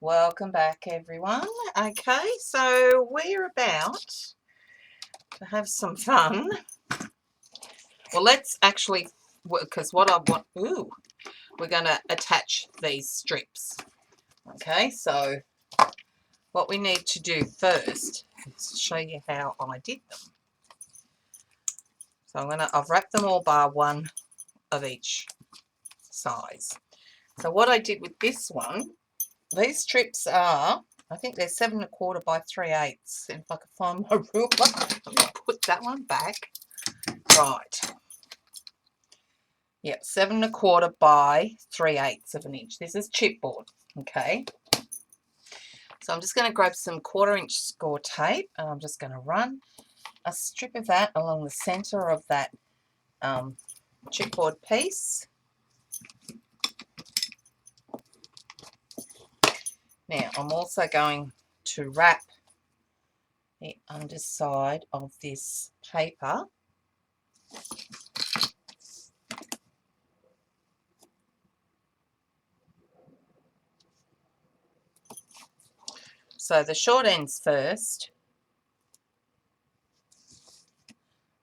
Welcome back, everyone. Okay, so we're about to have some fun. Well, let's actually, because what I want, we're going to attach these strips. Okay, so what we need to do first is show you how I did them. So I've wrapped them all bar one of each size. So what I did with this one, these strips are, I think they're 7 1/4 by 3/8. If I can find my ruler, let me put that one back. Right. Yep, 7 1/4 by 3/8 of an inch. This is chipboard, okay? So I'm just going to grab some 1/4 inch score tape and I'm just going to run a strip of that along the center of that chipboard piece. Now I'm also going to wrap the underside of this paper so the short ends first.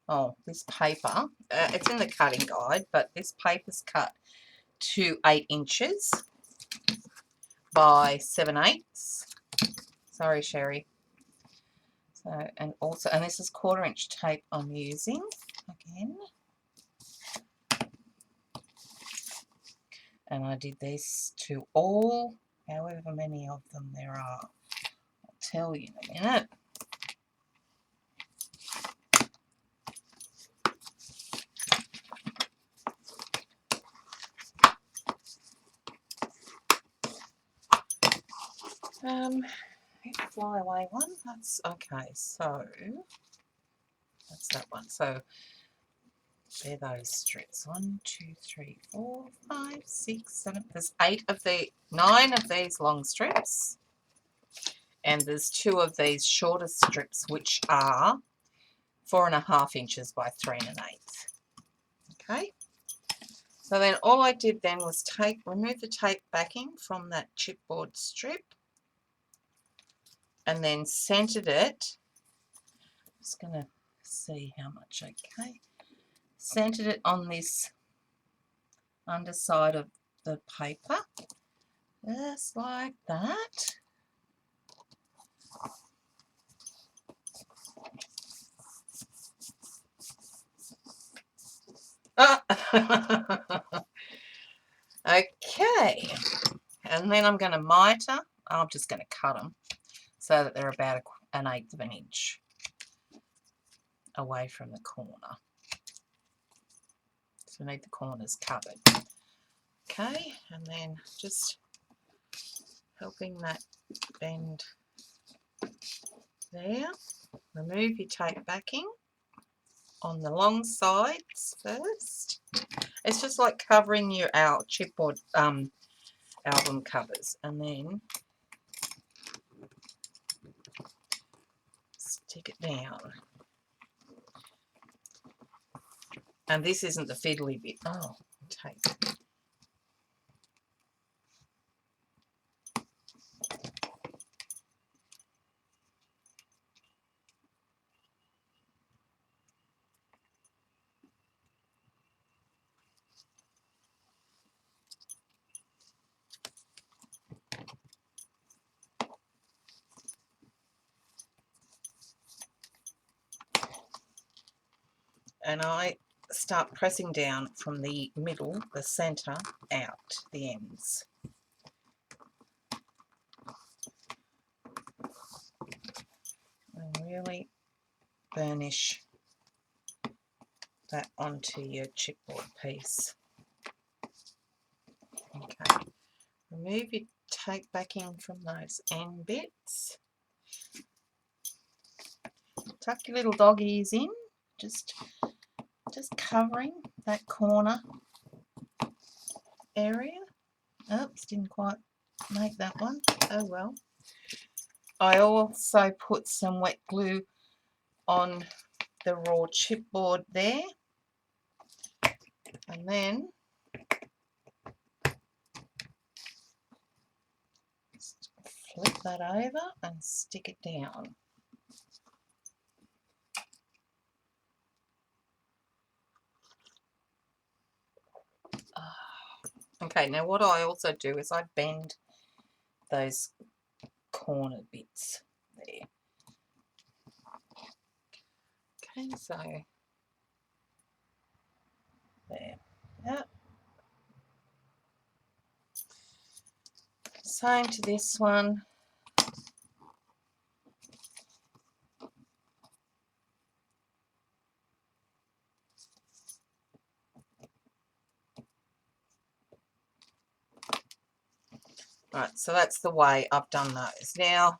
Oh, this paper, it's in the cutting guide, but this paper's cut to 8 inches by 7/8. Sorry, Sherry. So, and this is 1/4 inch tape I'm using again. And I did this to all, however many of them there are. I'll tell you in a minute. Fly away one. That's okay. So that's that one. So they're those strips. 1, 2, 3, 4, 5, 6, 7. There's 9 of these long strips, and there's 2 of these shorter strips, which are 4 1/2 inches by 3 1/8. Okay. So then all I did then was remove the tape backing from that chipboard strip, and then centered it. I'm just going to see how much. Okay. Centered it on this underside of the paper, just like that. Okay, and then I'm going to miter. I'm just going to cut them so that they're about 1/8 of an inch away from the corner. So we need the corners covered. Okay, and then just helping that bend there. Remove your tape backing on the long sides first. It's just like covering your chipboard album covers, and then stick it down. And this isn't the fiddly bit. Oh, tape. And I start pressing down from the middle, the center, out the ends. And really burnish that onto your chipboard piece. Okay, remove your tape backing from those end bits. Tuck your little dog ears in, just covering that corner area. Oops, didn't quite make that one. Oh well. I also put some wet glue on the raw chipboard there, and then flip that over and stick it down. Okay, now what I also do is I bend those corner bits there. Okay, so there. Yep. Same to this one. Right, so that's the way I've done those. Now,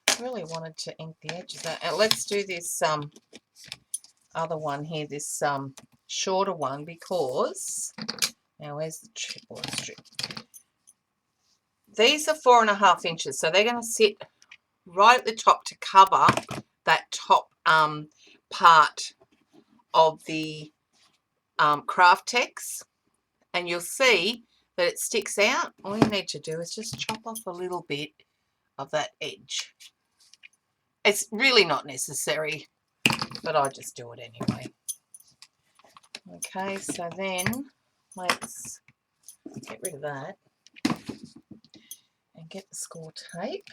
I really wanted to ink the edges out. And let's do this other one here, this shorter one, because now where's the chipboard strip? These are 4.5 inches, so they're going to sit right at the top to cover that top part of the craft text, and you'll see that it sticks out. All you need to do is just chop off a little bit of that edge. It's really not necessary, but I just do it anyway. Okay, so then let's get rid of that and get the score tape.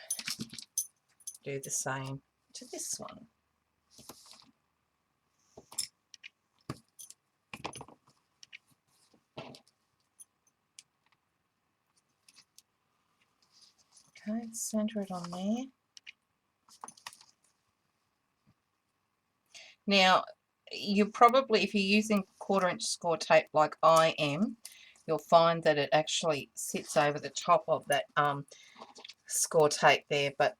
Do the same to this one. Okay, center it on there. Now, you probably, if you're using 1/4 inch score tape like I am, you'll find that it actually sits over the top of that score tape there, but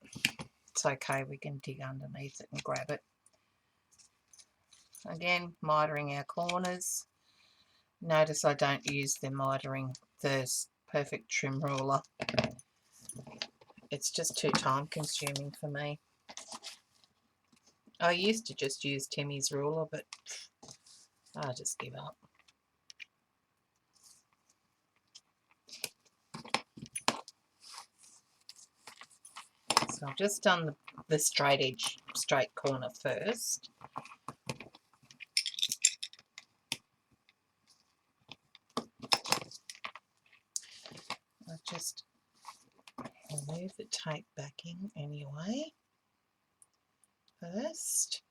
it's okay, we can dig underneath it and grab it. Again, mitering our corners. Notice I don't use the mitering, the perfect trim ruler. It's just too time consuming for me. I used to just use Timmy's ruler, but I just give up. So I've just done the straight edge, straight corner first. I've just move the tape back in anyway first.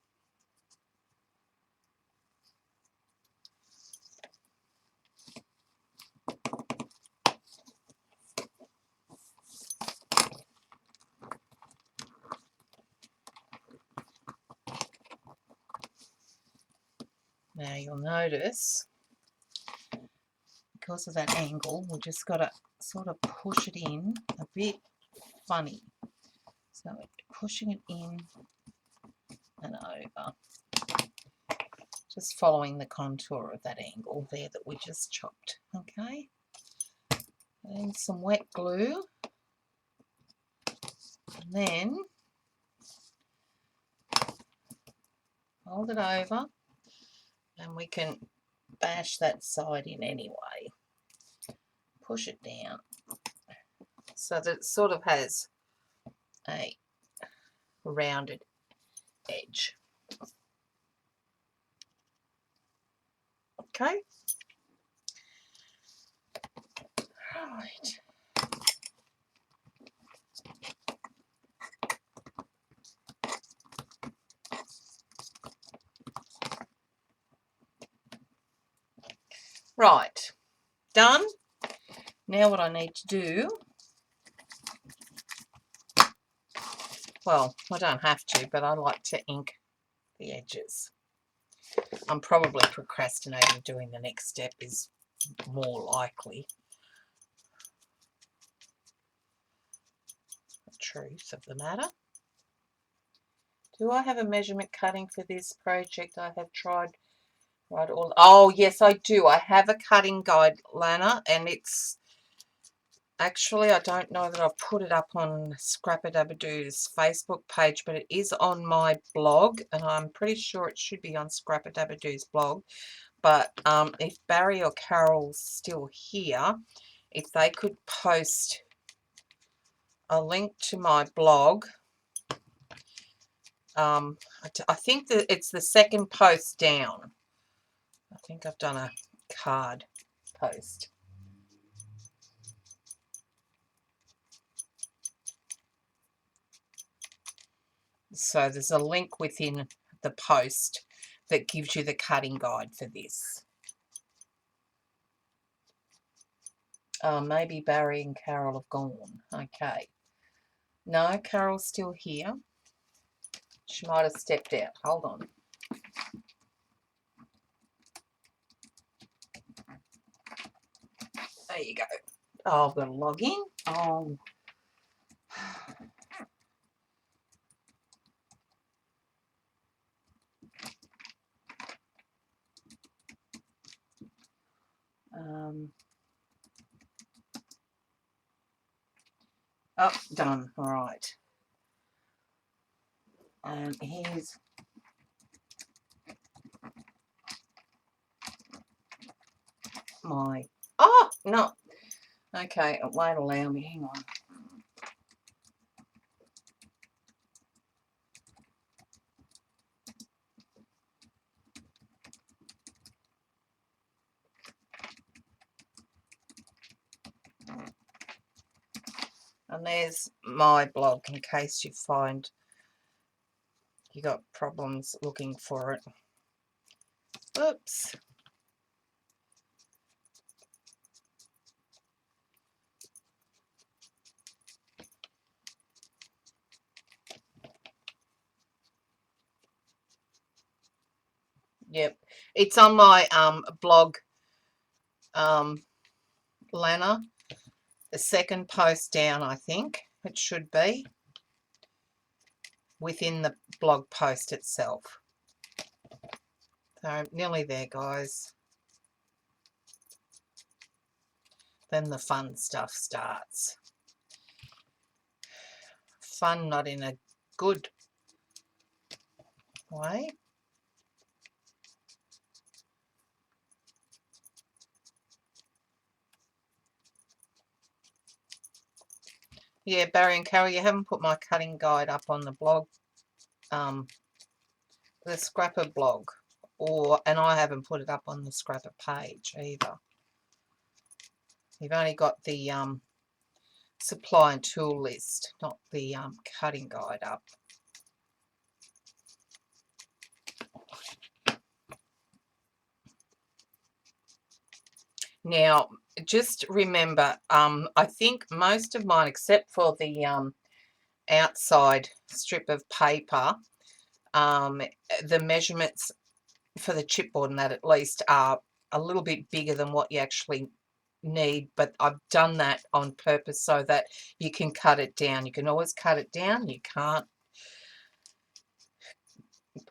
Now you'll notice, because of that angle, we've just got to sort of push it in a bit funny. So pushing it in and over. Just following the contour of that angle there that we just chopped. Okay. And some wet glue. And then hold it over. And we can bash that side in anyway. Push it down so that it sort of has a rounded edge. Okay. Right. Right. Done. Now what I need to do, well, I don't have to, but I like to ink the edges. I'm probably procrastinating doing the next step is more likely. The truth of the matter. Do I have a measurement cutting for this project? I have tried right all. Oh yes, I do. I have a cutting guide, Lana, and it's actually, I don't know that I've put it up on Scrapadabadoo's Facebook page, but it is on my blog, and I'm pretty sure it should be on Scrapadabadoo's blog. But if Barry or Carol's still here, if they could post a link to my blog. I think that it's the second post down. I think I've done a card post. So there's a link within the post that gives you the cutting guide for this. Maybe Barry and Carol have gone. Okay. No, Carol's still here. She might have stepped out. Hold on. There you go. Oh, I've got to log in. Oh. Oh, done. All right. And here's my... Oh, no. Okay, it won't allow me. Hang on. And there's my blog in case you find you got problems looking for it. Oops. Yep. It's on my blog, Lana. The second post down, I think it should be, within the blog post itself. So nearly there, guys. Then the fun stuff starts. Fun, not in a good way. Yeah, Barry and Carol, you haven't put my cutting guide up on the blog, the Scrapper blog, and I haven't put it up on the Scrapper page either. You've only got the supply and tool list, not the cutting guide up. Now, just remember, I think most of mine, except for the outside strip of paper, the measurements for the chipboard and that at least are a little bit bigger than what you actually need, but I've done that on purpose so that you can cut it down. You can always cut it down. You can't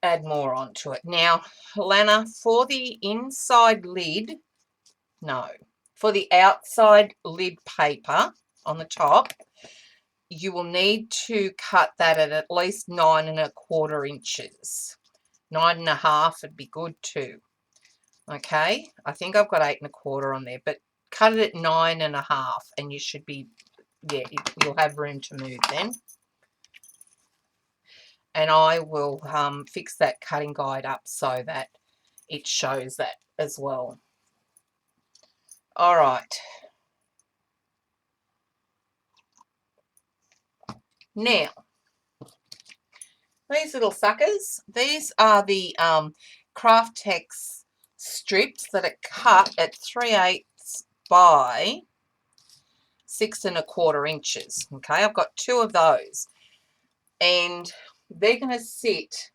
add more onto it. Now, Lana, for the inside lid, no, for the outside lid paper on the top, you will need to cut that at least 9¼ inches. 9½ would be good too. Okay, I think I've got 8¼ on there, but cut it at 9½ and you should be, yeah, you'll have room to move then. And I will fix that cutting guide up so that it shows that as well. All right. Now, these little suckers, these are the Craft Tex strips that are cut at 3/8 by 6¼ inches. Okay, I've got 2 of those, and they're going to sit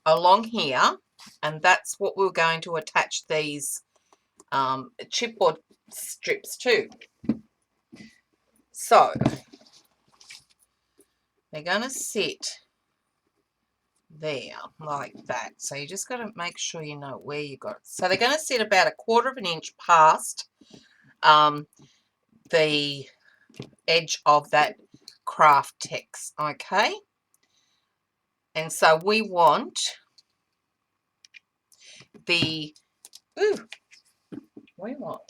along here, and that's what we're going to attach these chipboard strips to. So they're going to sit there like that. So you just got to make sure you know where you got it. So they're going to sit about 1/4 inch past the edge of that Craft Tex. Okay, and so we want the we want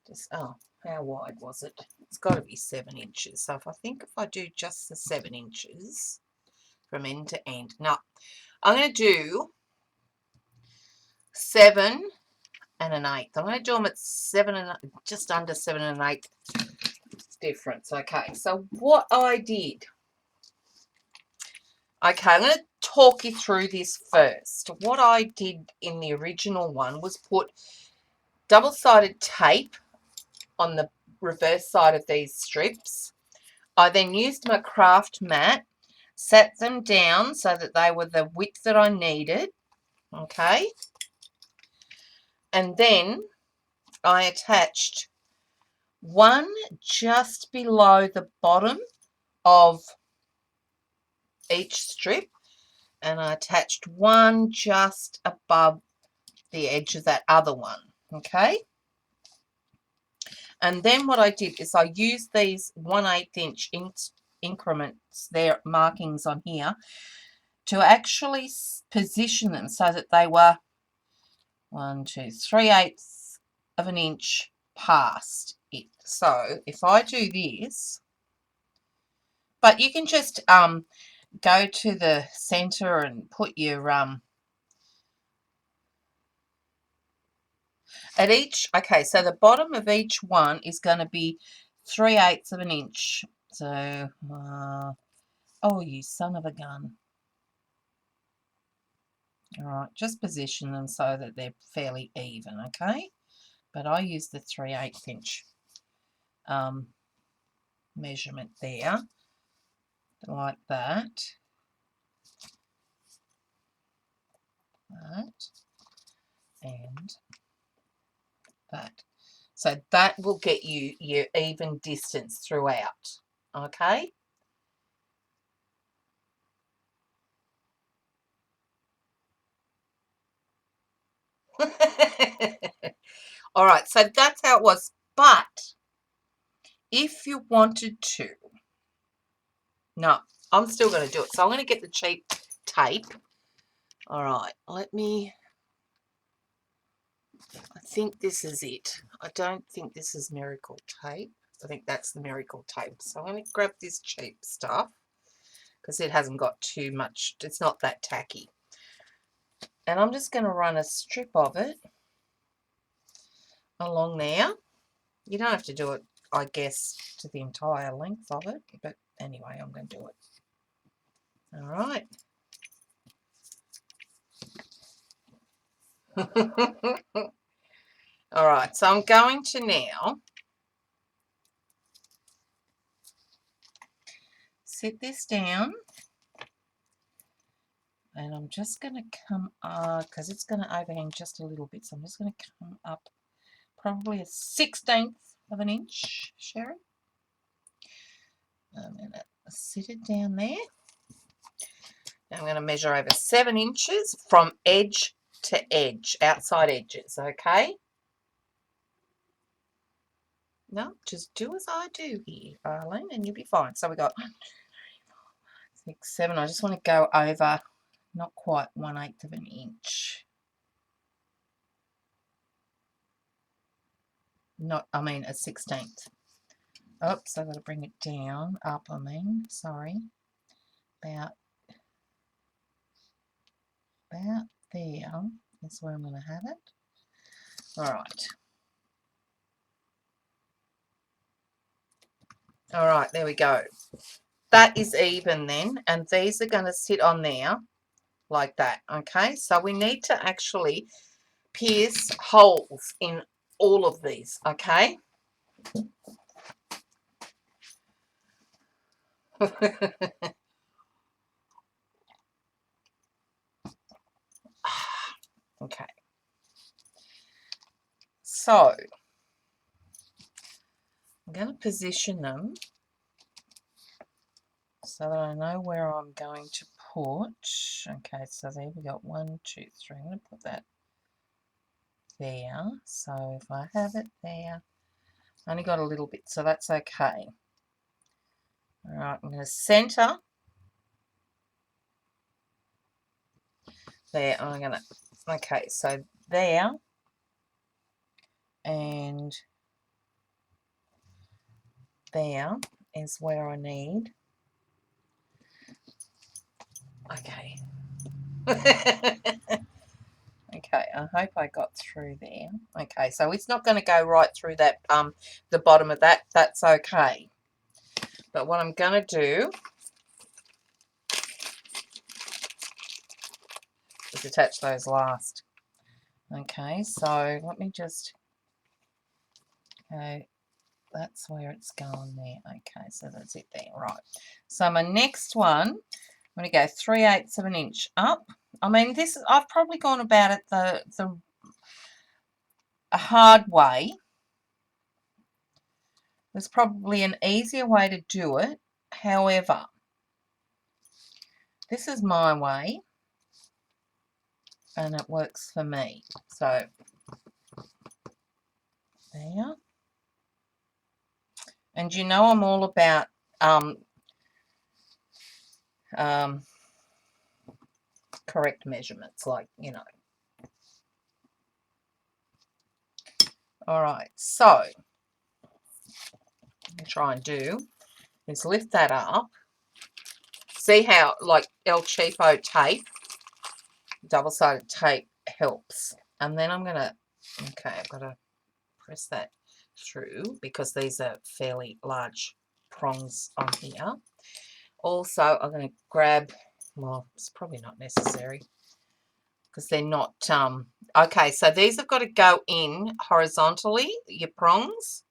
just, oh, how wide was it? it's got to be 7 inches. So if I do just the 7 inches from end to end. No, I'm going to do 7 and an 1/8. I'm going to do them at 7 and just under 7 and an 1/8 difference. Okay, so what I did. Okay, I'm going to talk you through this first. What I did in the original one was put double-sided tape on the reverse side of these strips. I then used my craft mat, sat them down so that they were the width that I needed. Okay, and then I attached one just below the bottom of each strip, and I attached one just above the edge of that other one. Okay, and then what I did is I used these 1/8 inch increments, their markings on here, to actually position them so that they were 1, 2, 3/8 of an inch past it. So if I do this, but you can just go to the center and put your at each. Okay, so the bottom of each one is going to be 3/8 of an inch. So oh, you son of a gun. All right, just position them so that they're fairly even, okay? But I use the 3/8 inch measurement there, like that. That and that. So that will get you your even distance throughout, okay? All right, so that's how it was. But if you wanted to, no, I'm still going to do it. So I'm going to get the cheap tape. All right, let me, I think this is it. I don't think this is miracle tape. I think that's the miracle tape. So I'm going to grab this cheap stuff because it hasn't got too much, it's not that tacky. And I'm just going to run a strip of it along there. You don't have to do it, I guess, to the entire length of it, but anyway, I'm going to do it. All right. All right, so I'm going to now sit this down, and I'm just going to come because it's going to overhang just a little bit, so I'm just going to come up probably a 1/16 of an inch, Sherry. I'm going to sit it down there. Now I'm going to measure over 7 inches from edge to edge, outside edges, okay? No, just do as I do here, Arlene, and you'll be fine. So we got 1, 2, 3, 4, 5, 6, 7. I just want to go over not quite 1/8 of an inch. Not, I mean, a 1/16. Oops, I've got to bring it down, up, I mean, sorry. About there is where I'm going to have it. All right. All right, there we go. That is even then, and these are going to sit on there like that, okay? So we need to actually pierce holes in all of these, okay? Okay. So I'm going to position them so that I know where I'm going to put. Okay, so there we got 1, 2, 3. I'm going to put that there. So if I have it there, I only got a little bit, so that's okay. All right, I'm going to center there. I'm going to, okay, so there and there is where I need. Okay. Okay, I hope I got through there. Okay, so it's not going to go right through that the bottom of that. That's okay. But what I'm going to do is attach those last. Okay, so let me just, okay, that's where it's going there. Okay, so that's it there, right. So my next one, I'm going to go 3/8 of an inch up. I mean, this, I've probably gone about it a hard way. There's probably an easier way to do it. However, this is my way and it works for me. So there. And you know I'm all about correct measurements, like, you know. All right, so what I'm try and do is lift that up. See how, like, El Cheapo tape, double-sided tape helps. And then I'm going to, okay, I've got to press that through because these are fairly large prongs on here. Also, I'm going to grab, well, it's probably not necessary because they're not, okay, so these have got to go in horizontally, your prongs.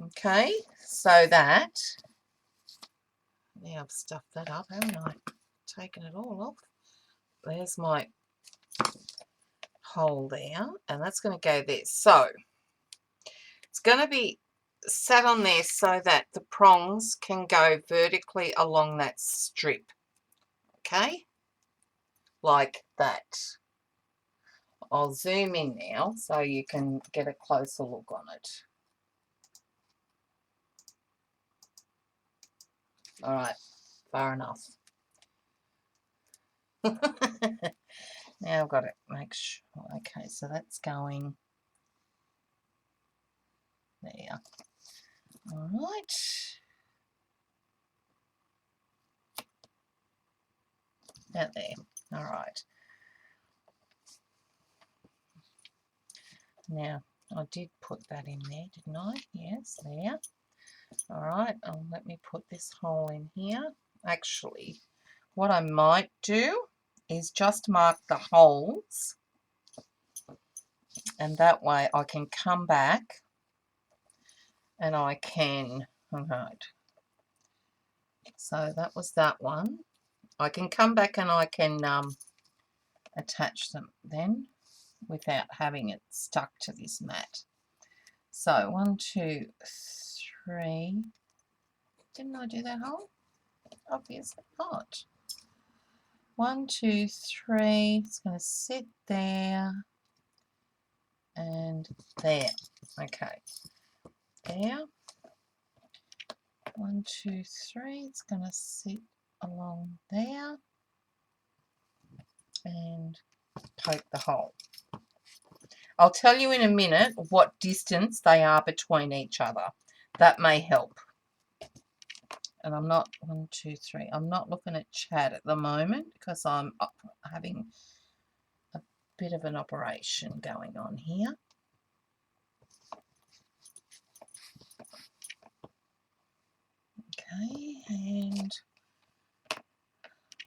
Okay, so that, now I've stuffed that up, haven't I? Taken it all off. There's my hole there, and that's going to go there. So it's going to be sat on there so that the prongs can go vertically along that strip. Okay, like that. I'll zoom in now so you can get a closer look on it. All right, far enough. Now I've got to make sure. Okay, so that's going there. All right. Out there. All right. Now, I did put that in there, didn't I? Yes, there. All right, let me put this hole in here. Actually, what I might do is just mark the holes, and that way I can come back and I can, all right. So that was that one. I can come back and I can attach them then without having it stuck to this mat. So 1, 2, 3. Didn't I do that hole? Obviously not. 1, 2, 3. It's going to sit there and there. Okay. There. 1, 2, 3. It's going to sit along there and poke the hole. I'll tell you in a minute what distance they are between each other. That may help. And I'm not, 1, 2, 3. I'm not looking at chat at the moment because I'm having a bit of an operation going on here. Okay, and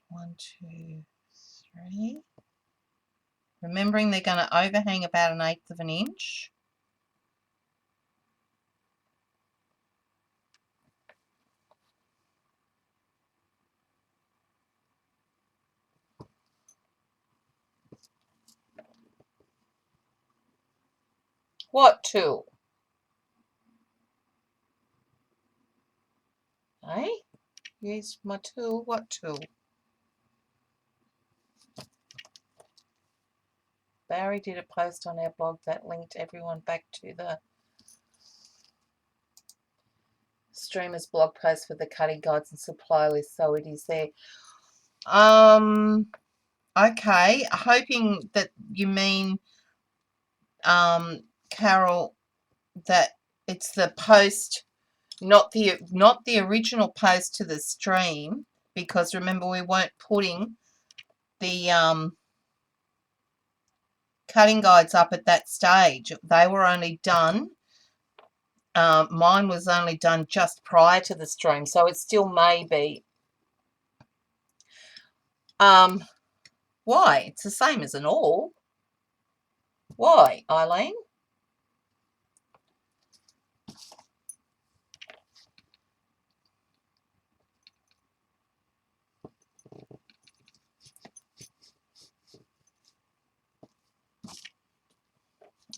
1, 2, 3. Remembering they're going to overhang about 1/8 of an inch. What tool? Eh? Use my tool. What tool? Barry did a post on our blog that linked everyone back to the streamer's blog post for the cutting guides and supply list, so it is there. Okay, hoping that you mean, Carol, that it's the post not the original post to the stream, because remember we weren't putting the cutting guides up at that stage. They were only done, mine was only done just prior to the stream, so it still may be. Why? It's the same as an all. Why, Eileen?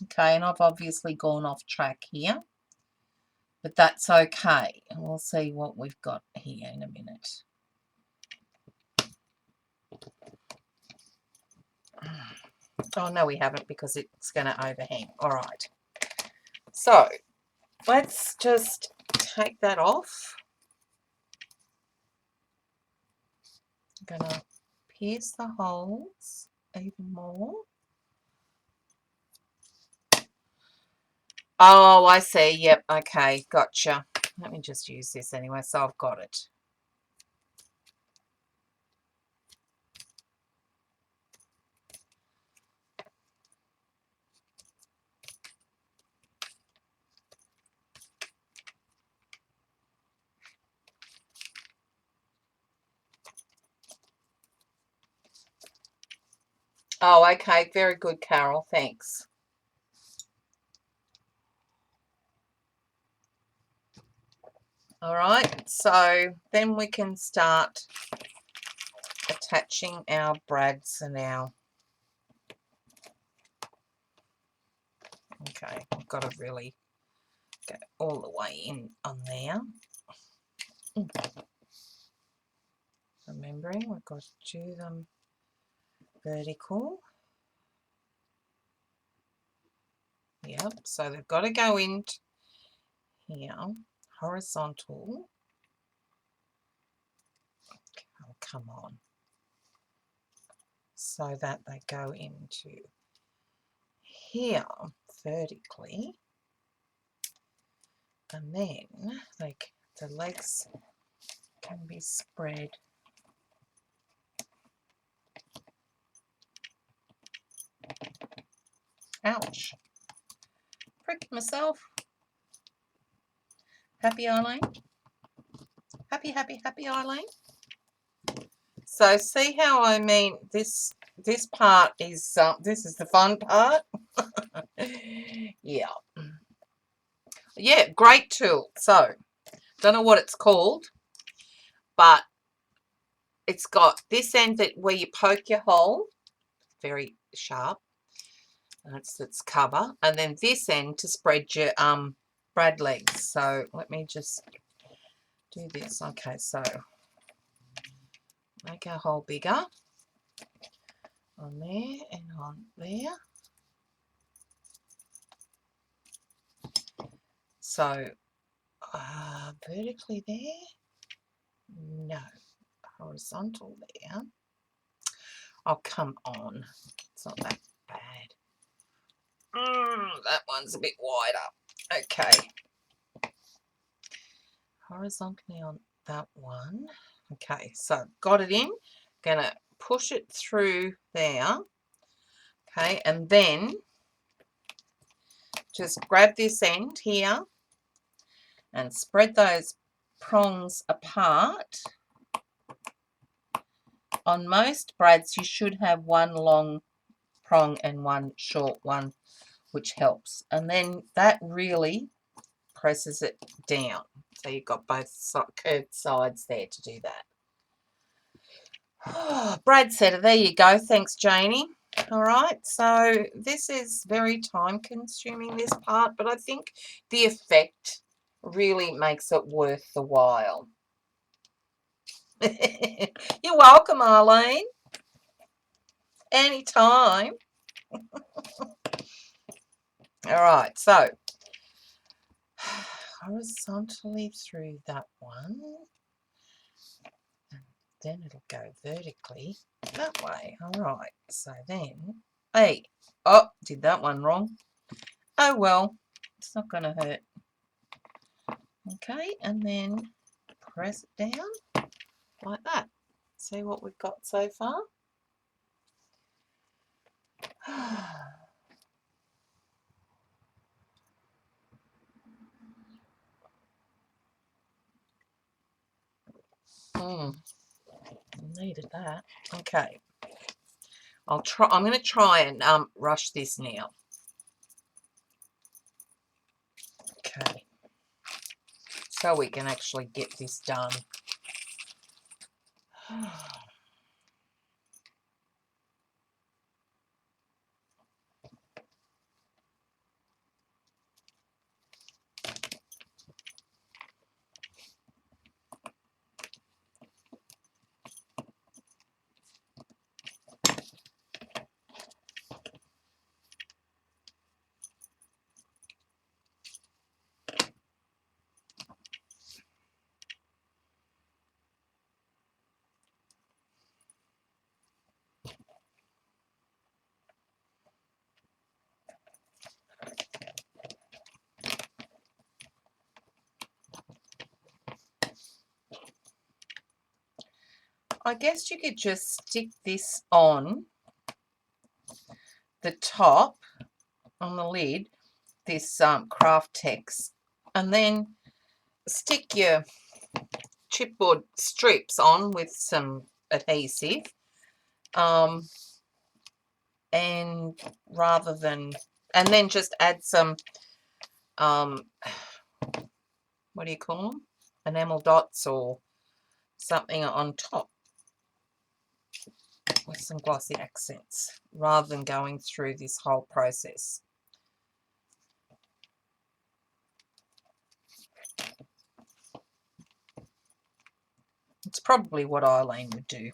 Okay, and I've obviously gone off track here, but that's okay. We'll see what we've got here in a minute. Oh, no, we haven't, because it's going to overhang. All right. So let's just take that off. I'm going to pierce the holes even more. Oh, I see. Yep. Okay. Gotcha. Let me just use this anyway, so I've got it. Oh, okay. Very good, Carol. Thanks. All right. So then we can start attaching our brads and our... Okay. I've got to really go all the way in on there. Remembering we've got to do them vertical. Yep, so they've got to go in here, horizontal. Oh, come on. So that they go into here vertically. And then the legs can be spread ouch. Prick myself. Happy, Eileen? Happy, happy, happy, Eileen? So see how I mean this part is this is the fun part. Yeah. Yeah, great tool. So don't know what it's called, but it's got this end that where you poke your hole, very sharp. That's its cover, and then this end to spread your brad legs. So let me just do this. Okay, so make our hole bigger on there and on there. So vertically there, no, horizontal there. Oh, come on, it's not that bad. That one's a bit wider. Okay, horizontally on that one. Okay, so got it in. Gonna push it through there. Okay, and then just grab this end here and spread those prongs apart. On most brads, you should have one long prong and one short one, which helps. And then that really presses it down. So you've got both curved sides there to do that. Oh, brad setter, there you go. Thanks, Janie. All right, so this is very time consuming, this part, but I think the effect really makes it worth the while. You're welcome, Arlene. Anytime. All right, so horizontally through that one, and then it'll go vertically that way. All right, so then, hey, oh, did that one wrong. Oh well, it's not going to hurt. Okay, and then press it down like that. See what we've got so far? Needed that. Okay. I'm going to try and rush this now. Okay. So we can actually get this done. I guess you could just stick this on the top, on the lid, this craft text, and then stick your chipboard strips on with some adhesive, and then just add some what do you call them, enamel dots or something on top with some glossy accents, rather than going through this whole process. It's probably what Eileen would do,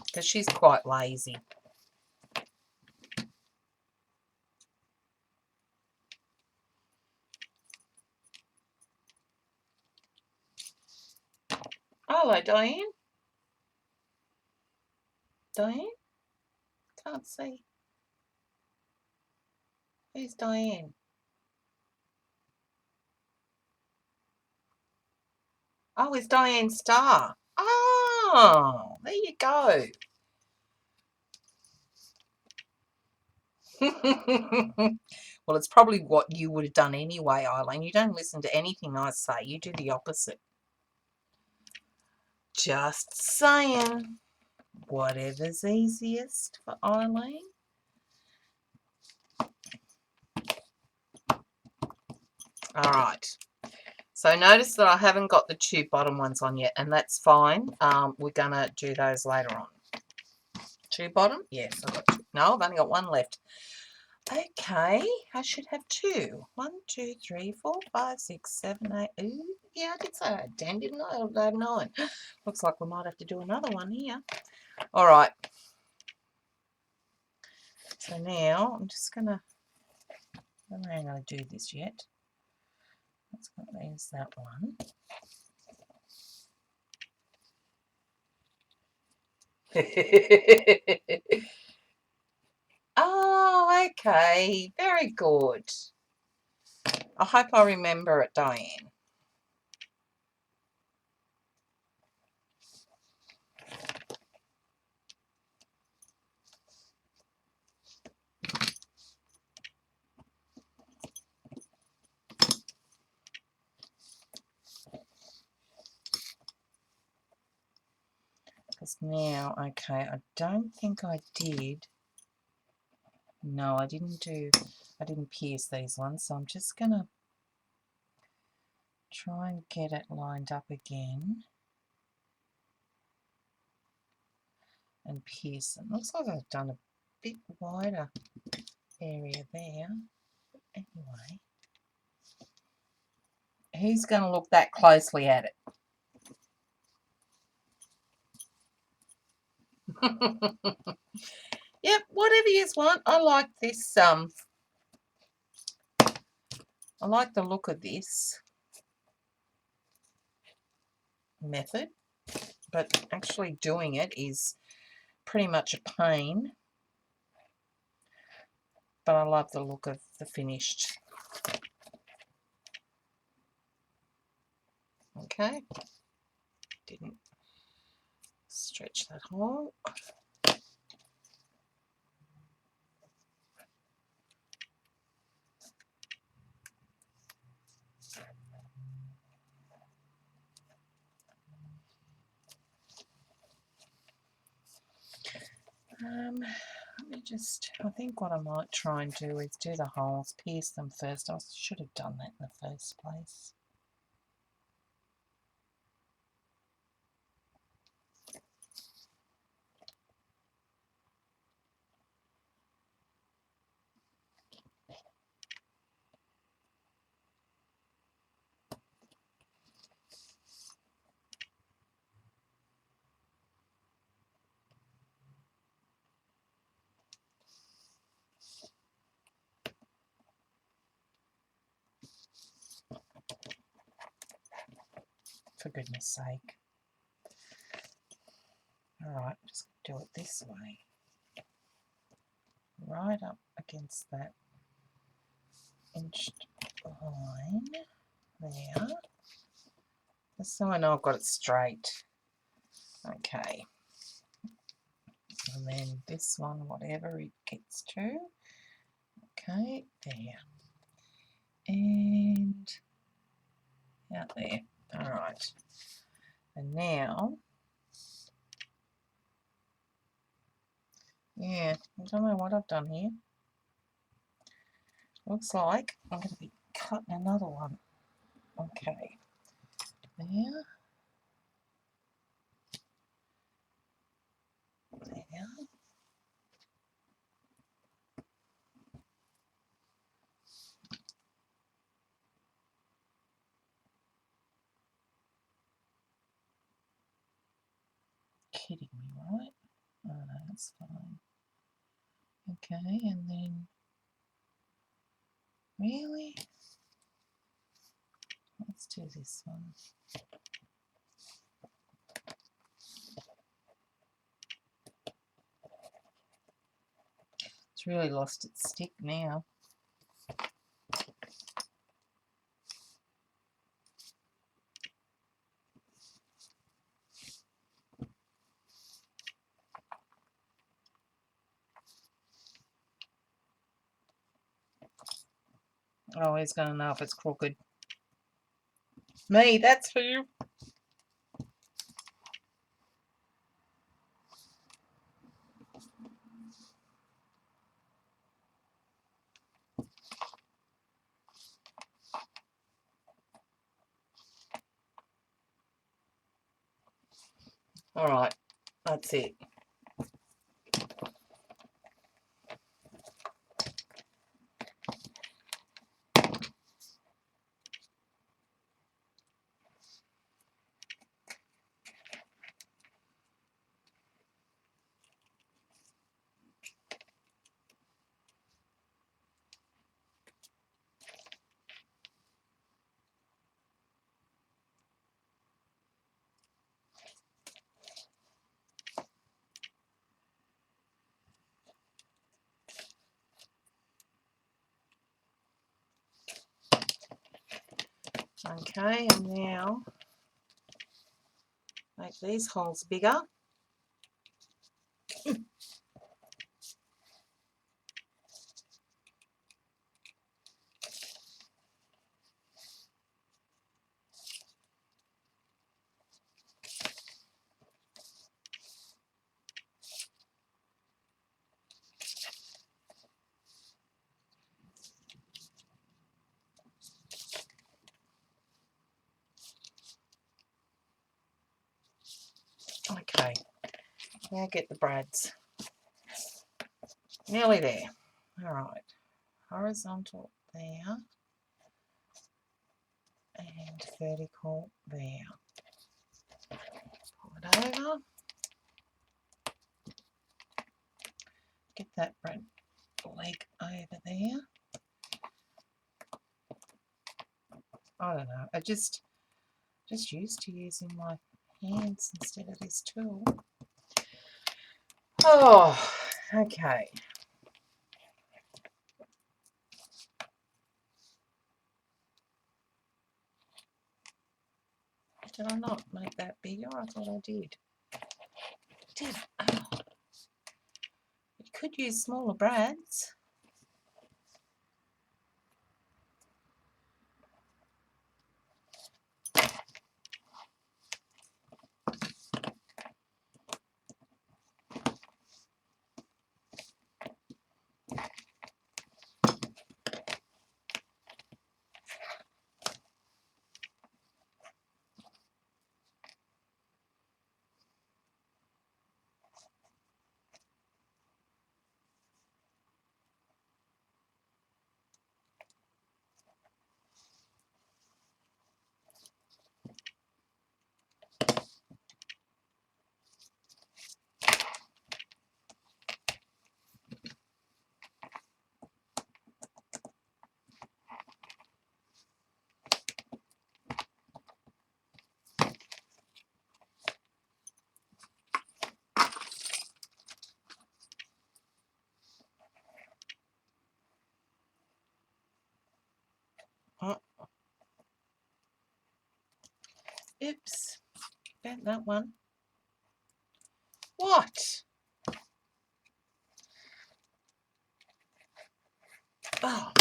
because she's quite lazy. Hello, Diane. Diane? Can't see. Who's Diane? Oh, it's Diane Starr. Oh, there you go. Well, it's probably what you would have done anyway, Eileen. You don't listen to anything I say. You do the opposite. Just saying. Whatever's easiest for Eileen. All right. So notice that I haven't got the two bottom ones on yet, and that's fine. We're going to do those later on. Two bottom? Yes, I've got two. No, I've only got one left. Okay, I should have two. 1, 2, 3, 4, 5, 6, 7, 8. Ooh, yeah, I did say I had 10, didn't I? I have 9. Looks like we might have to do another one here. All right. So now I'm just going to, I don't know how I'm going to do this yet. Let's go, there's that one. Oh, okay. Very good. I hope I remember it, Diane. Because now, okay, I don't think I did. No, I didn't pierce these ones, so I'm just going to try and get it lined up again and pierce them. Looks like I've done a bit wider area there. Anyway, who's going to look that closely at it? Yep, whatever you want. I like this, I like the look of this method, but actually doing it is pretty much a pain. But I love the look of the finished Okay, didn't stretch that hole. Let me just, I think what I might try and do is do the holes, pierce them first. I should have done that in the first place. For goodness sake. Alright, just do it this way. Right up against that inched line there. Just so I know I've got it straight. Okay. And then this one, whatever it gets to. Okay, there. And out there. Alright. And now, yeah, I don't know what I've done here. Looks like I'm going to be cutting another one. Okay. There. There. Kidding me, right? Oh no, that's fine. Okay, and then really, let's do this one. It's really lost its stick now. Oh, he's going to know if it's crooked. Me, that's who. Alright, that's it. Okay, and now make these holes bigger. Okay, now get the brads. Nearly there. Alright, horizontal there and vertical there. Pull it over. Get that brad leg over there. I don't know, I just used to using my hands instead of this tool. Oh, okay. Did I not make that bigger? I thought I did. Did I? Oh. You could use smaller brads. Oh. Oops, bent that one. What? Oh.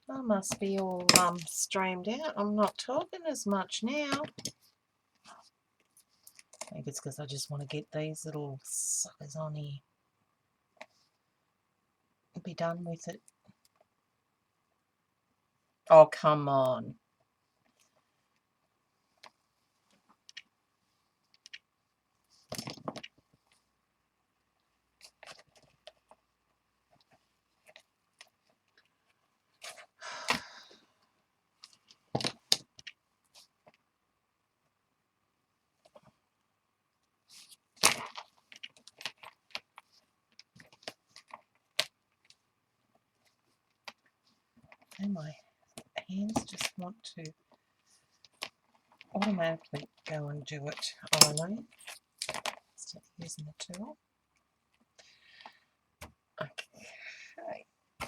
I must be all streamed out. I'm not talking as much now. Maybe it's because I just want to get these little suckers on here. Be done with it. Oh, come on. And my hands just want to automatically go and do it. I know. Instead of using the tool. Okay.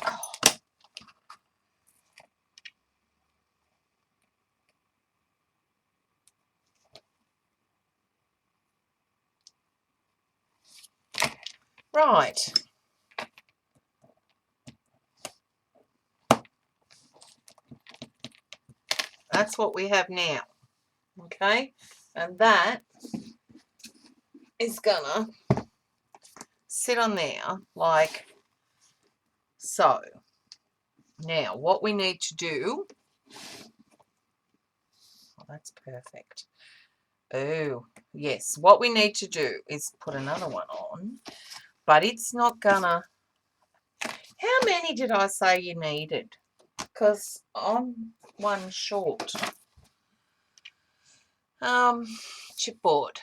Oh. Right. That's what we have now. Okay. And that is gonna sit on there like so. Now, what we need to do, oh, that's perfect. Oh, yes. What we need to do is put another one on, but it's not gonna. How many did I say you needed? Because I'm one short. Chipboard.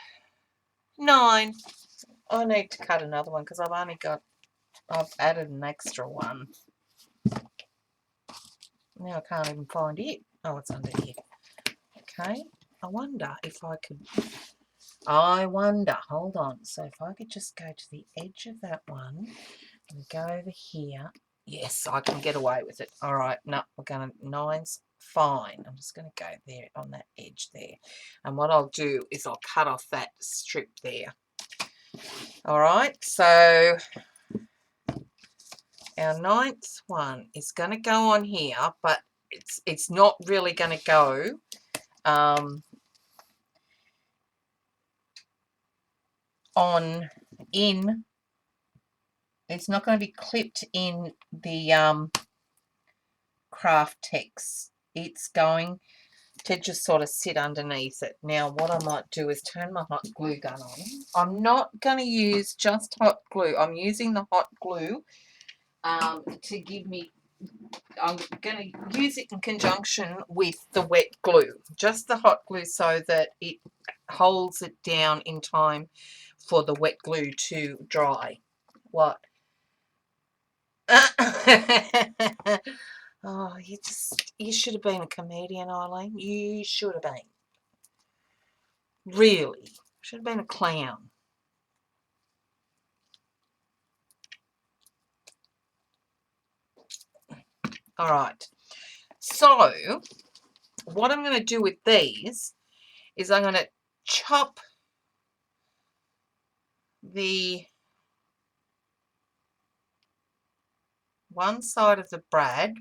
9. I need to cut another one because I've added an extra one. Now I can't even find it. Oh, it's under here. Okay. I wonder if I could. Hold on. So if I could just go to the edge of that one and go over here. Yes, I can get away with it. All right. No, we're going to 9's fine. I'm just going to go there on that edge there. And what I'll do is I'll cut off that strip there. All right. So our 9th one is going to go on here, but it's not really going to go it's not going to be clipped in the craft text. It's going to just sort of sit underneath it. Now what I might do is turn my hot glue gun on. I'm not going to use just hot glue. I'm using the hot glue to give me, I'm going to use it in conjunction with the wet glue. Just the hot glue so that it holds it down in time for the wet glue to dry. What? Oh, you should have been a comedian, Eileen. You should have been. Really. Should have been a clown. All right. So, what I'm going to do with these is I'm going to chop the one side of the brad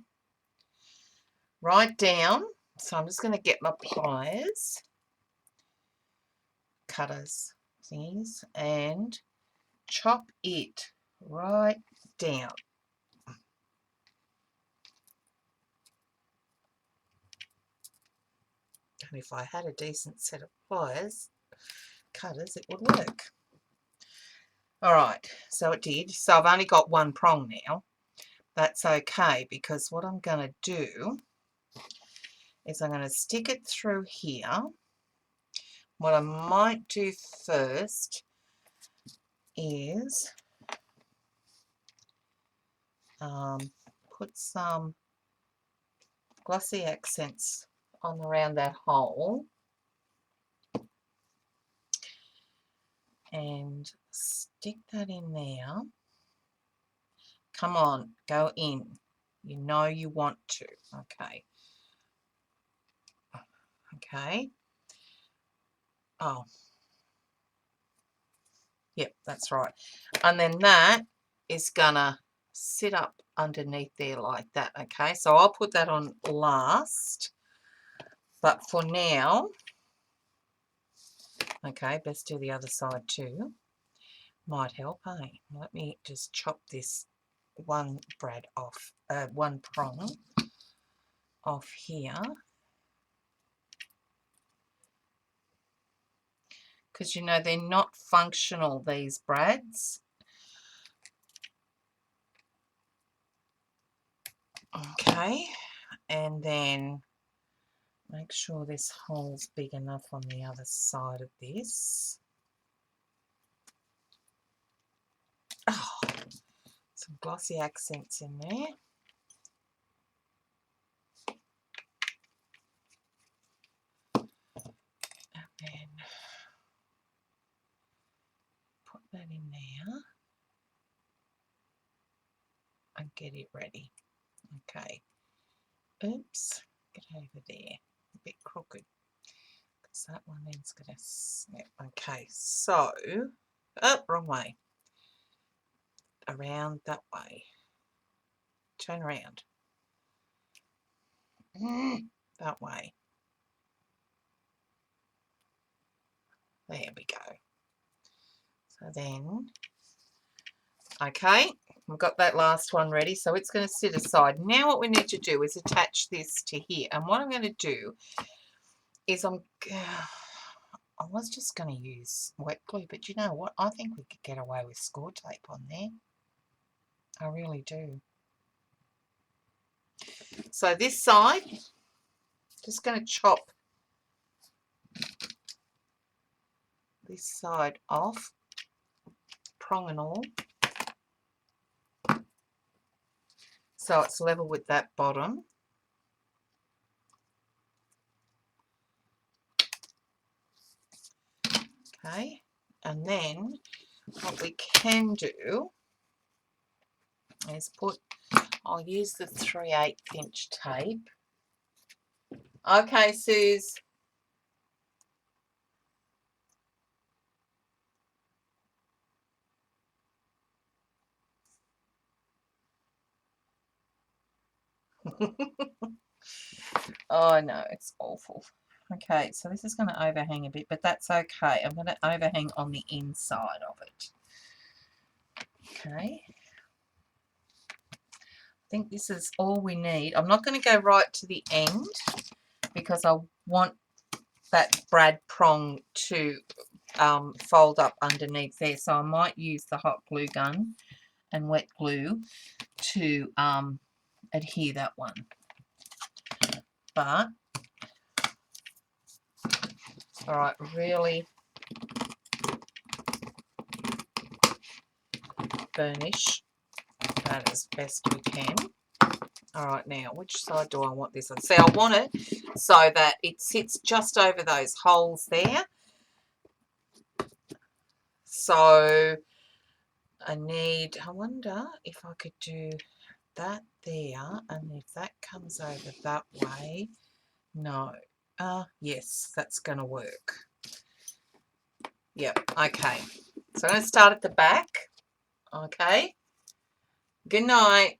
right down. So I'm just going to get my pliers, cutters, thingies, and chop it right down. And if I had a decent set of pliers, cutters, it would work. All right, so it did. So I've only got one prong now. That's okay, because what I'm going to do is I'm going to stick it through here. What I might do first is put some glossy accents on around that hole and stick that in there. Come on, go in. You know you want to. Okay. Okay. Oh. Yep, that's right. And then that is gonna sit up underneath there like that. Okay, so I'll put that on last. But for now, okay, best do the other side too. Might help, eh? Let me just chop this one brad off, one prong off here. Because, you know, they're not functional, these brads. Okay, and then make sure this hole's big enough on the other side of this. Oh, some glossy accents in there. And then put that in there and get it ready. Okay. Oops, get over there. A bit crooked. Because that one then's going to snap. Okay, so, oh, wrong way. Around that way. Turn around. That way. There we go. So then, okay, we've got that last one ready, so it's going to sit aside. Now what we need to do is attach this to here. And what I'm going to do is I was just going to use wet glue, but you know what? I think we could get away with score tape on there. I really do. So this side, just going to chop this side off, prong and all, so it's level with that bottom. Okay, and then what we can do is put, I'll use the 3/8 inch tape. Okay, Suze. Oh no, it's awful. Okay, so this is going to overhang a bit, but that's okay. I'm going to overhang on the inside of it. Okay. I think this is all we need. I'm not going to go right to the end because I want that brad prong to fold up underneath there. So I might use the hot glue gun and wet glue to adhere that one. But, all right, really burnish that as best we can. All right, now, which side do I want this on? See, I want it so that it sits just over those holes there. So I wonder if I could do that there, and if that comes over that way. No. Yes, that's going to work. Yep, okay. So I'm going to start at the back. Okay. Good night.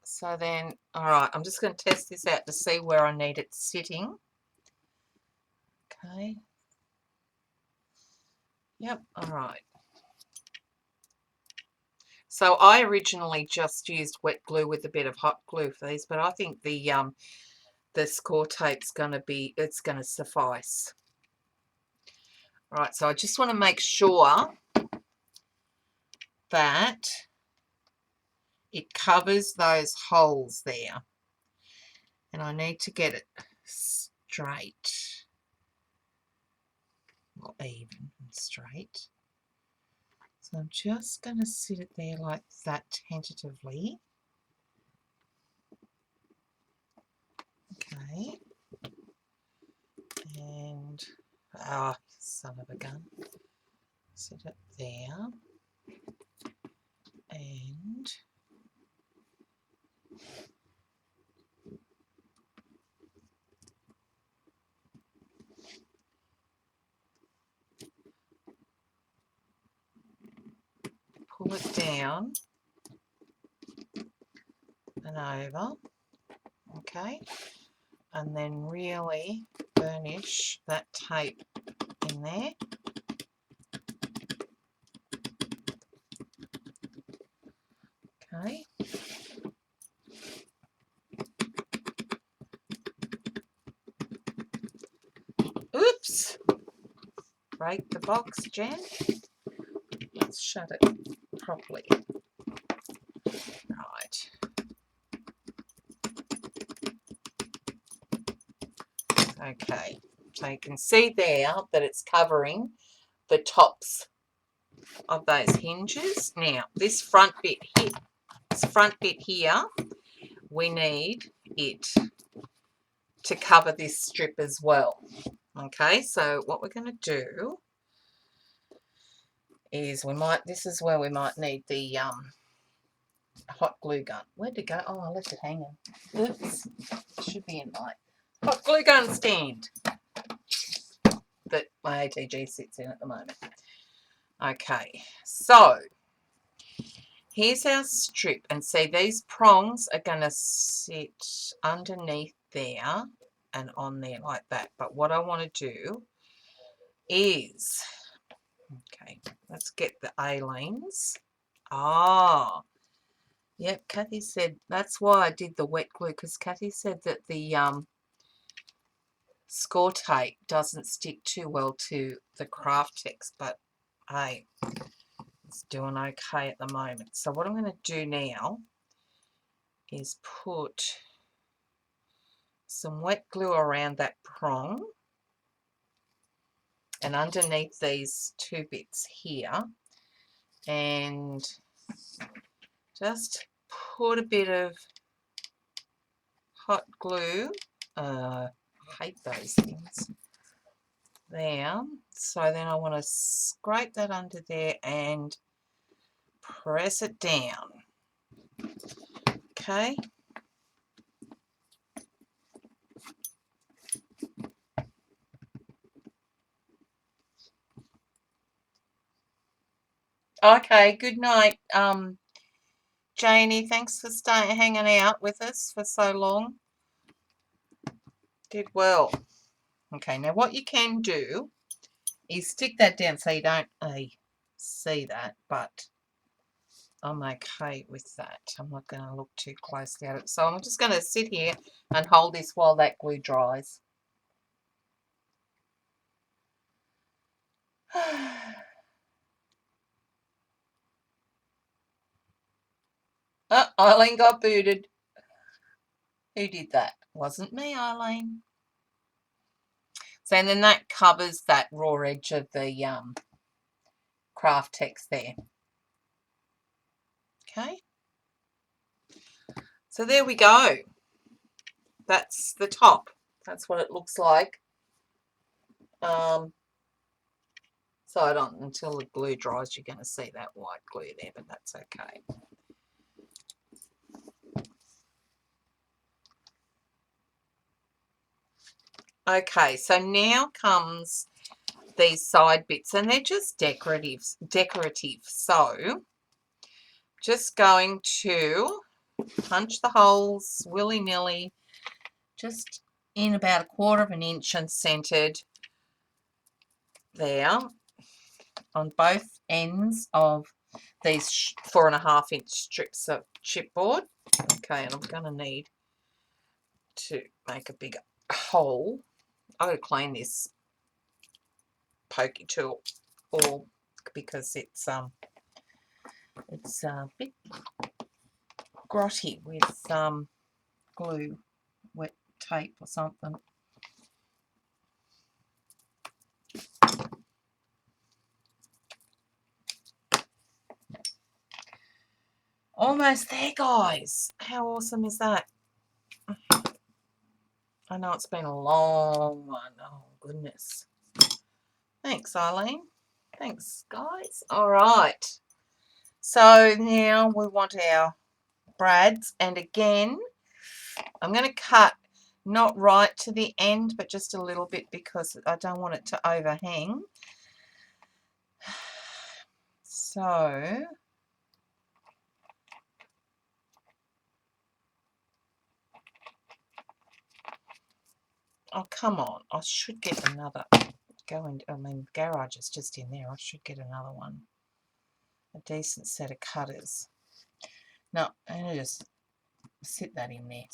So then, all right, I'm just going to test this out to see where I need it sitting. Okay. Yep, all right. So I originally just used wet glue with a bit of hot glue for these, but I think the score tape's going to suffice. All right, so I just want to make sure that it covers those holes there. And I need to get it straight, or even and straight. So I'm just going to sit it there like that tentatively. Okay. And, son of a gun. Sit it there. And pull it down and over. Okay. And then really burnish that tape in there. Okay. Oops! Break the box, Jen. Let's shut it properly. Right. Okay. So you can see there that it's covering the tops of those hinges. Now, this front bit here, we need it to cover this strip as well. Okay, so what we're going to do is this is where we might need the hot glue gun. Where'd it go? Oh, I left it hanging. Oops. It should be in my hot glue gun stand that my ATG sits in at the moment. Okay, so here's our strip, and see these prongs are going to sit underneath there and on there like that. But what I want to do is, okay, let's get the A-lines. Yep, Kathy said that's why I did the wet glue, because Kathy said that the score tape doesn't stick too well to the craft text, but hey, it's doing okay at the moment. So what I'm going to do now is put some wet glue around that prong and underneath these two bits here, and just put a bit of hot glue. I hate those things. There. So then I want to scrape that under there and press it down. Okay. Okay, good night, Janie. Thanks for hanging out with us for so long. Did well. Okay, now what you can do is stick that down so you don't see that, but I'm okay with that. I'm not going to look too closely at it. So I'm just going to sit here and hold this while that glue dries. Oh, Eileen got booted. Who did that? Wasn't me, Eileen. So and then that covers that raw edge of the craft text there. Okay. So there we go. That's the top. That's what it looks like. So I don't, until the glue dries, you're going to see that white glue there, but that's okay. Okay, so now comes these side bits, and they're just decorative. So just going to punch the holes willy-nilly, just in about 1/4 inch and centered there on both ends of these 4.5 inch strips of chipboard. Okay, and I'm going to need to make a bigger hole. I'm going to clean this pokey tool all because it's a bit grotty with glue, wet tape or something. Almost there, guys. How awesome is that? I know it's been a long one. Oh, goodness. Thanks, Eileen. Thanks, guys. All right. So now we want our brads. And again, I'm going to cut not right to the end, but just a little bit because I don't want it to overhang. So oh, come on. I should get another. Garage is just in there. I should get another one. A decent set of cutters. No, I'm going to just sit that in there.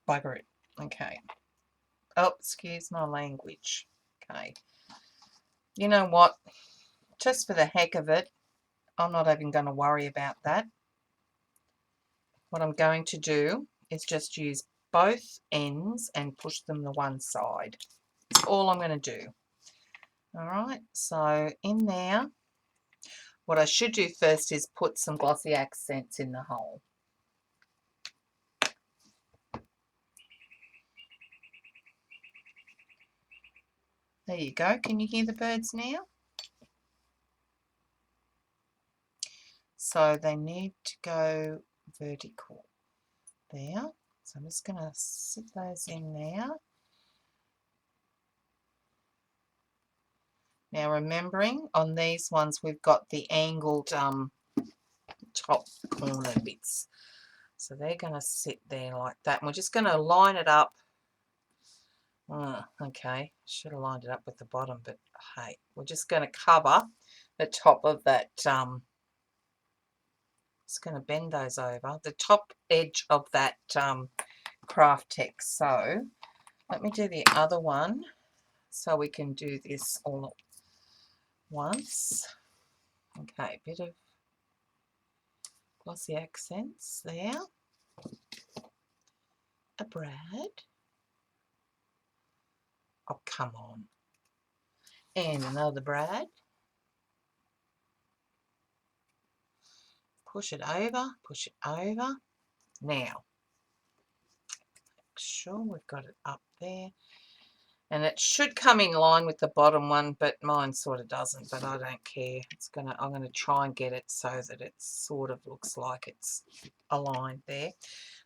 Bugger it. Okay. Oh, excuse my language. Okay. You know what? Just for the heck of it, I'm not even going to worry about that. What I'm going to do is just use both ends and push them to one side. That's all I'm going to do. Alright, so in there, what I should do first is put some glossy accents in the hole. There you go. Can you hear the birds now? So they need to go vertical there. So I'm just going to sit those in there. Now remembering on these ones we've got the angled top corner bits. So they're going to sit there like that. And we're just going to line it up. Okay, should have lined it up with the bottom, but hey, we're just going to cover the top of that. Just going to bend those over. The top edge of that craft text. So let me do the other one so we can do this all at once. Okay, bit of glossy accents there. A brad. Oh, come on. And another brad. Push it over, push it over. Now, make sure we've got it up there. And it should come in line with the bottom one, but mine sort of doesn't, but I don't care. I'm gonna try and get it so that it sort of looks like it's aligned there.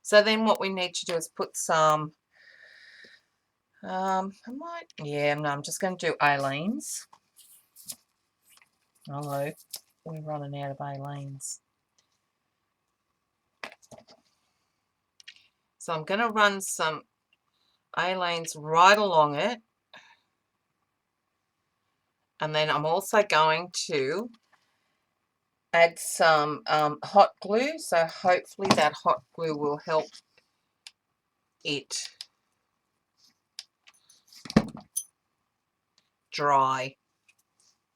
So then what we need to do is put some I'm just going to do Aleen's. Although we're running out of Aleen's. So I'm going to run some Aleen's right along it. And then I'm also going to add some hot glue. So hopefully that hot glue will help it dry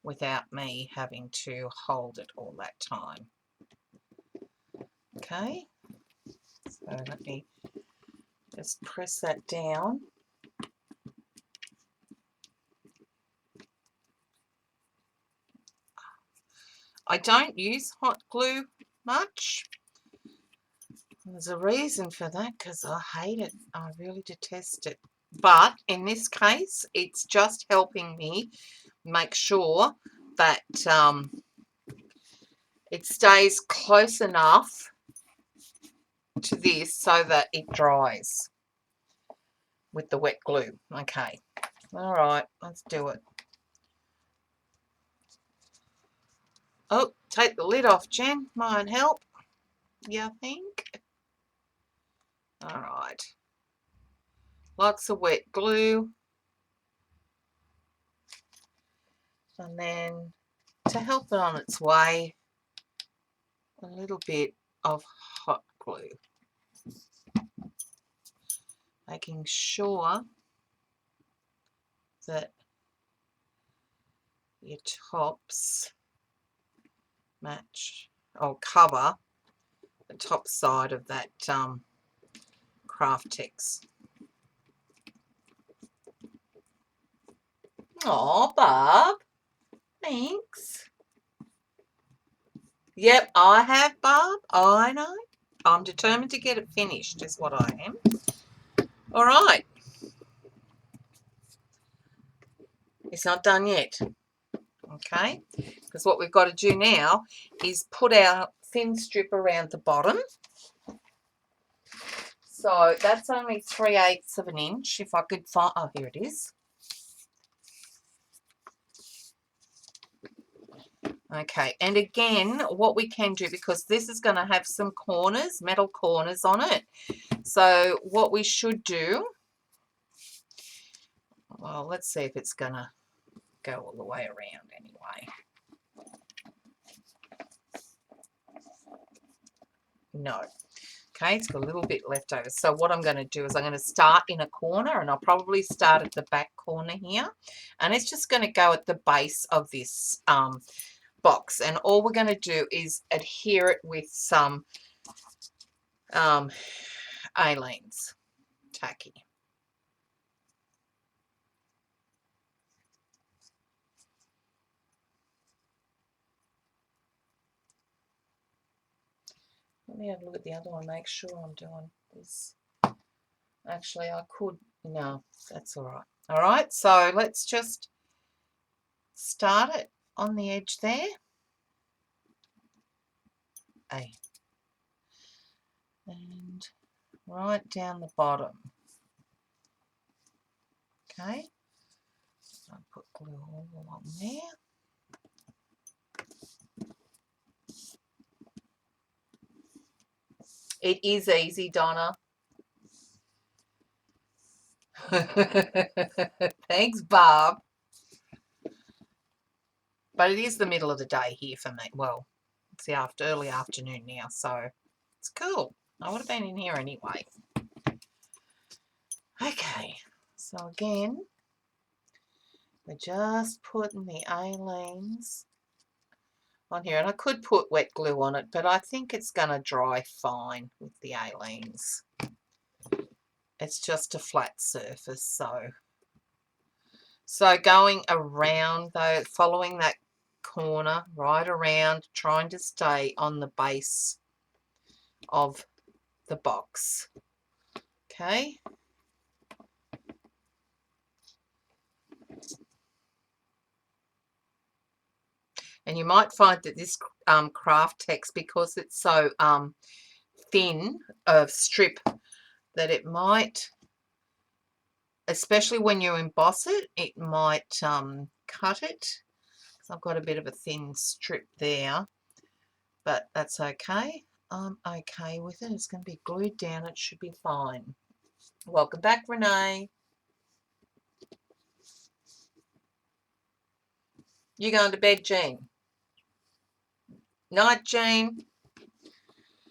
without me having to hold it all that time. Okay, so let me just press that down. I don't use hot glue much. There's a reason for that because I hate it. I really detest it. But in this case, it's just helping me make sure that it stays close enough to this so that it dries with the wet glue. Okay. All right, let's do it. Oh, take the lid off, Jen. Might help. Yeah, I think. All right. Lots of wet glue. And then to help it on its way, a little bit of hot glue. Making sure that your tops match or cover the top side of that craft text. Oh, Barb, thanks. Yep, I have, Barb. I know. I'm determined to get it finished, is what I am. All right. It's not done yet. Okay, because what we've got to do now is put our thin strip around the bottom. So that's only 3/8 of an inch. If I could find, oh, here it is. Okay, and again, what we can do, because this is going to have some corners, metal corners on it. So what we should do, well, let's see if it's going to go all the way around anyway. No. Okay, it's got a little bit left over. So what I'm going to do is I'm going to start in a corner, and I'll probably start at the back corner here. And it's just going to go at the base of this box. And all we're going to do is adhere it with some A-lanes tacky. Let me have a look at the other one, make sure I'm doing this. Actually, I could, no, that's all right. All right, so let's just start it on the edge there. A. And right down the bottom. Okay. I'll put glue all along there. It is easy, Donna. Thanks, Barb. But it is the middle of the day here for me. Well, it's the early afternoon now, so it's cool. I would have been in here anyway. Okay, so again, we're just putting the A-lanes on here. And I could put wet glue on it, but I think it's going to dry fine with the A-lanes. It's just a flat surface, so going around though, following that corner right around, trying to stay on the base of the box. Okay. And you might find that this craft text, because it's so thin of strip, that it might, especially when you emboss it, it might cut it. So I've got a bit of a thin strip there, but that's okay. I'm okay with it. It's going to be glued down. It should be fine. Welcome back, Renee. You going to bed, Jean? Night, Jean.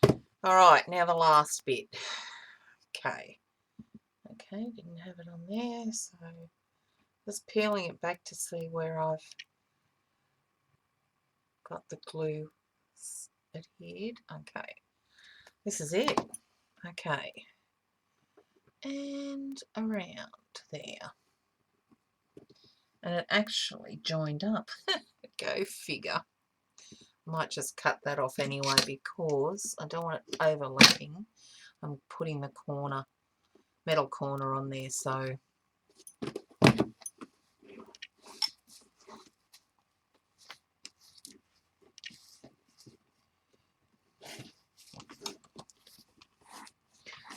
All right, now the last bit. Okay. Okay, didn't have it on there, so just peeling it back to see where I've got the glue adhered. Okay, this is it. Okay, and around there. And it actually joined up. Go figure. Might just cut that off anyway because I don't want it overlapping. I'm putting the corner, metal corner on there, so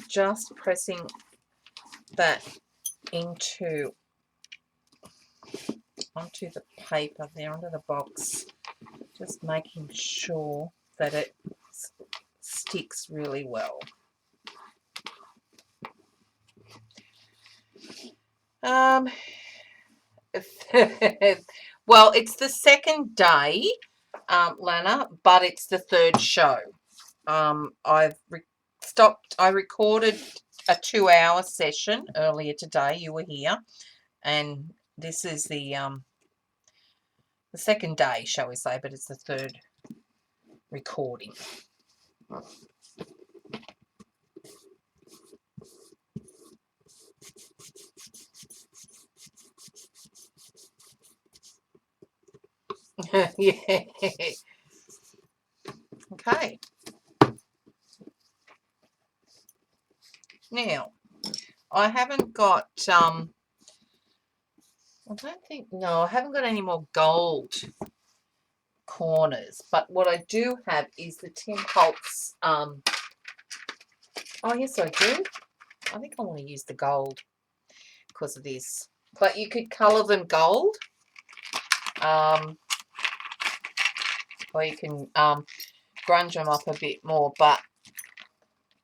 just pressing that onto the paper there, onto the box, just making sure that it sticks really well. Well, it's the second day, Lana, but it's the third show. I recorded a 2-hour session earlier today. You were here, and this is the second day, shall we say, but it's the third recording. Yeah. Okay. Now, I haven't got, I haven't got any more gold corners, but what I do have is the Tim Holtz, oh yes I do. I think I want to use the gold because of this, but you could colour them gold, or you can grunge them up a bit more, but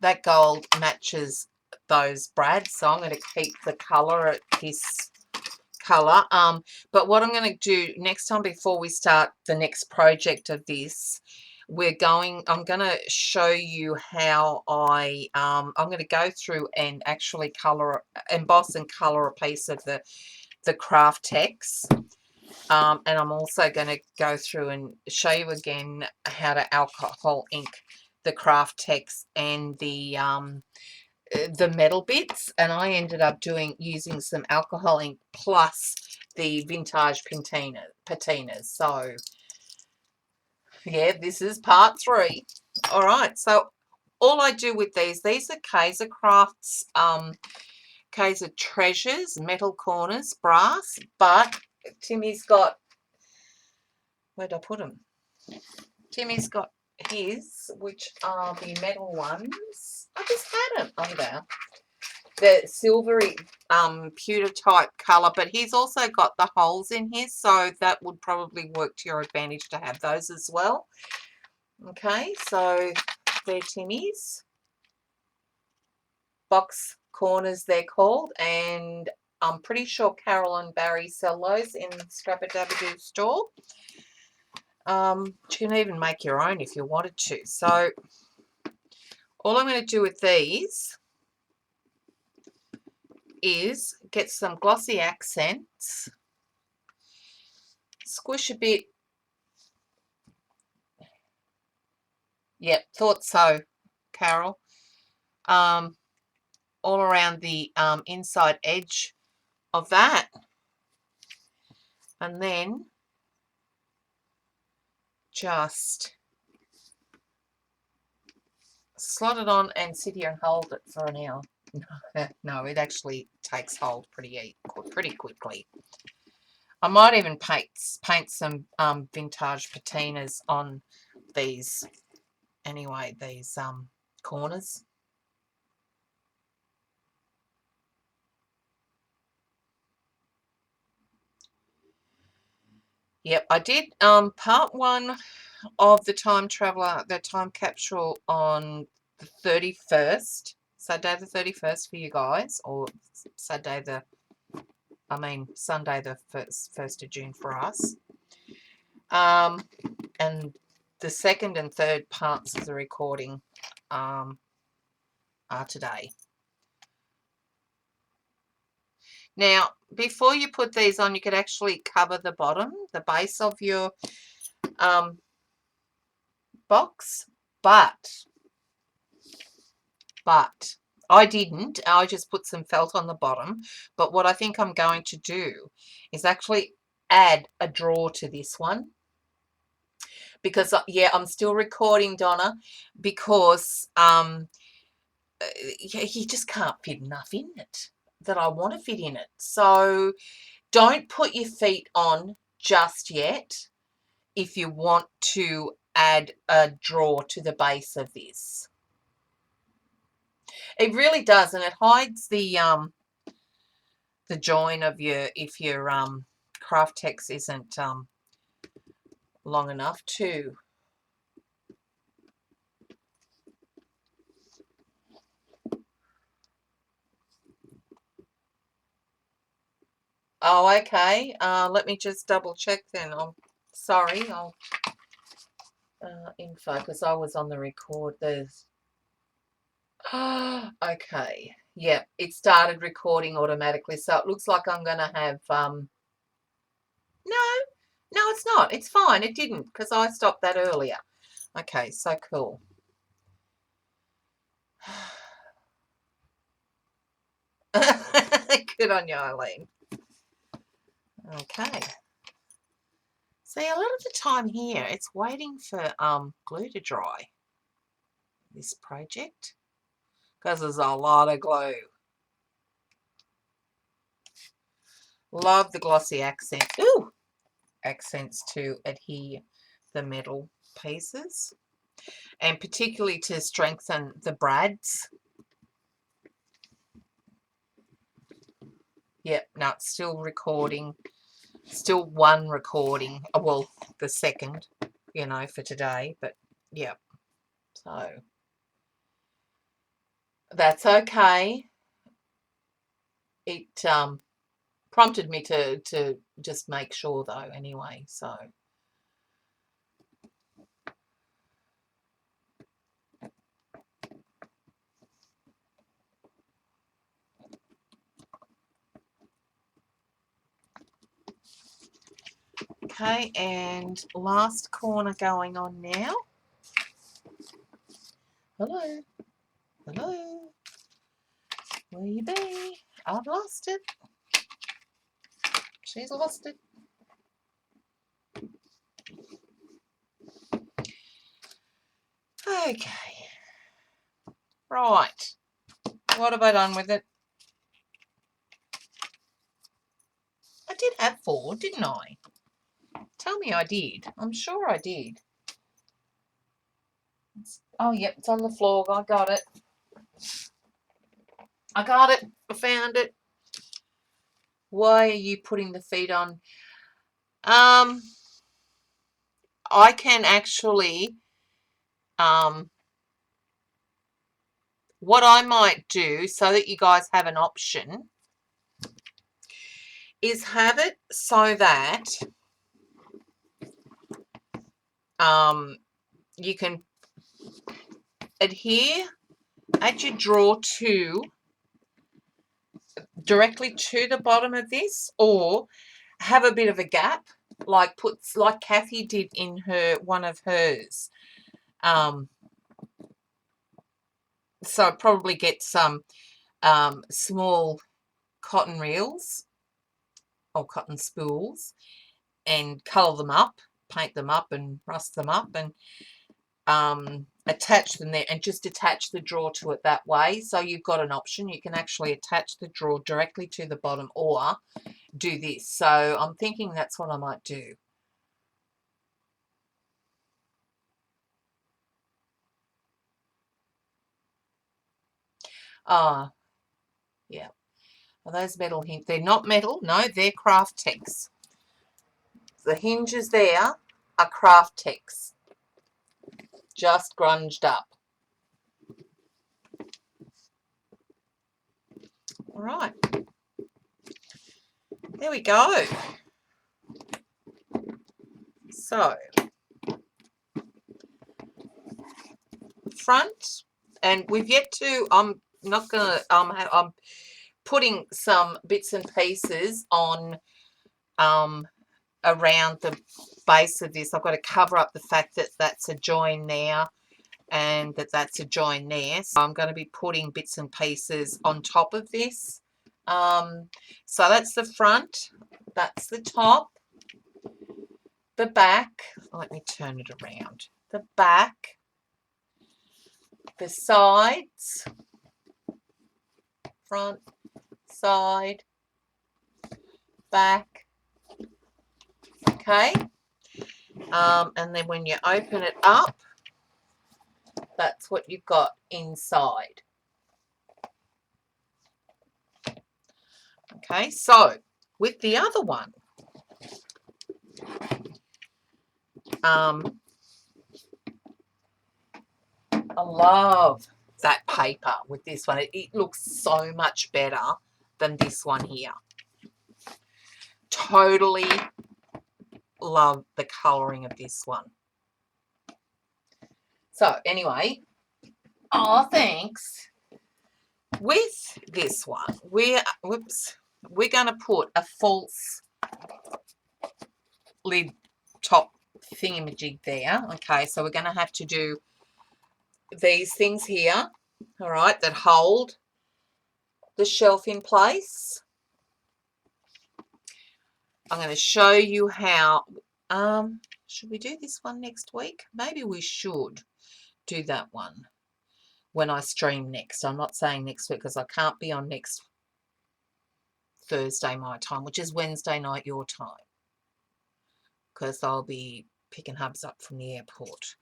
that gold matches those brads, so I'm going to keep the colour at this colour. But what I'm going to do next time before we start the next project of this, I'm going to show you how I'm going to go through and actually emboss and colour a piece of the craft text. And I'm also going to go through and show you again how to alcohol ink the craft text and the metal bits. And I ended up using some alcohol ink plus the vintage patinas. So yeah, this is part 3. All right, so all I do with these are Kaiser Crafts, Kaiser Treasures, metal corners, brass, but Timmy's got, where'd I put them? Timmy's got his, which are the metal ones. I just had them. Oh, there. The silvery pewter type colour, but he's also got the holes in his, so that would probably work to your advantage to have those as well. Okay, so they're Timmy's. Box corners they're called, and I'm pretty sure Carol and Barry sell those in the Scrapadabadoo store. You can even make your own if you wanted to. So all I'm going to do with these is get some glossy accents, squish a bit. Yep, thought so, Carol. All around the inside edge of that, and then just slot it on and sit here and hold it for an hour. No, it actually takes hold pretty quickly. I might even paint some vintage patinas on these anyway, these corners. Yep, I did part 1 of the time traveler, the time capsule, on the 31st, Saturday the 31st for you guys, or Sunday the 1st of June for us. And the second and third parts of the recording are today. Now, before you put these on, you could actually cover the bottom, the base of your box, but I didn't. I just put some felt on the bottom. But what I think I'm going to do is actually add a drawer to this one. because yeah, I'm still recording, Donna, because you just can't fit enough in it that I want to fit in it. So don't put your feet on just yet if you want to add a drawer to the base of this. It really does, and it hides the join of your, if your craft text isn't long enough too. Oh, okay. Let me just double check then. I'm sorry. I'll info, because I was on the record. There's okay. Yep, it started recording automatically. So it looks like I'm gonna have no, it's not. It's fine. It didn't, because I stopped that earlier. Okay, so cool. Good on you, Eileen. Okay. See, a lot of the time here, it's waiting for glue to dry. This project, because there's a lot of glue. Love the glossy accent. Ooh, accents to adhere the metal pieces, and particularly to strengthen the brads. Yep, no, it's still recording. Still one recording. Well, the second, you know, for today. But yeah, so that's okay. It prompted me to just make sure though. Anyway, so. Okay, and last corner going on now. Hello. Hello. Where you be? I've lost it. She's lost it. Okay. Right. What have I done with it? I did have 4, didn't I? Tell me I did. I'm sure I did. Oh, yep, it's on the floor. I got it. I got it. I found it. Why are you putting the feet on? I can actually, what I might do so that you guys have an option is have it so that you can adhere, add your drawer to directly to the bottom of this, or have a bit of a gap, like like Kathy did in one of hers. So probably get some small cotton reels or cotton spools and colour them up, paint them up and rust them up, and attach them there, and just attach the drawer to it that way. So you've got an option. You can actually attach the drawer directly to the bottom or do this. So I'm thinking that's what I might do. Ah, yeah. Are those metal hinges? They're not metal. No, they're craft tex. The hinges there are craft tex, just grunged up. All right. There we go. So, front, and we've yet to, I'm not going to, I'm putting some bits and pieces on around the base of this. I've got to cover up the fact that that's a join there and that that's a join there. So I'm going to be putting bits and pieces on top of this. So that's the front, that's the top, the back, let me turn it around, the back, the sides, front, side, back, okay, and then when you open it up, that's what you've got inside. Okay, so with the other one, I love that paper with this one. It looks so much better than this one here. Totally love the colouring of this one. So anyway, thanks. With this one, we're going to put a false lid top thingamajig there. Okay, so we're going to have to do these things here, all right, that hold the shelf in place. I'm going to show you how. Should we do this one next week? Maybe we should do that one when I stream next. I'm not saying next week because I can't be on next Thursday my time, which is Wednesday night your time, because I'll be picking Hubs up from the airport.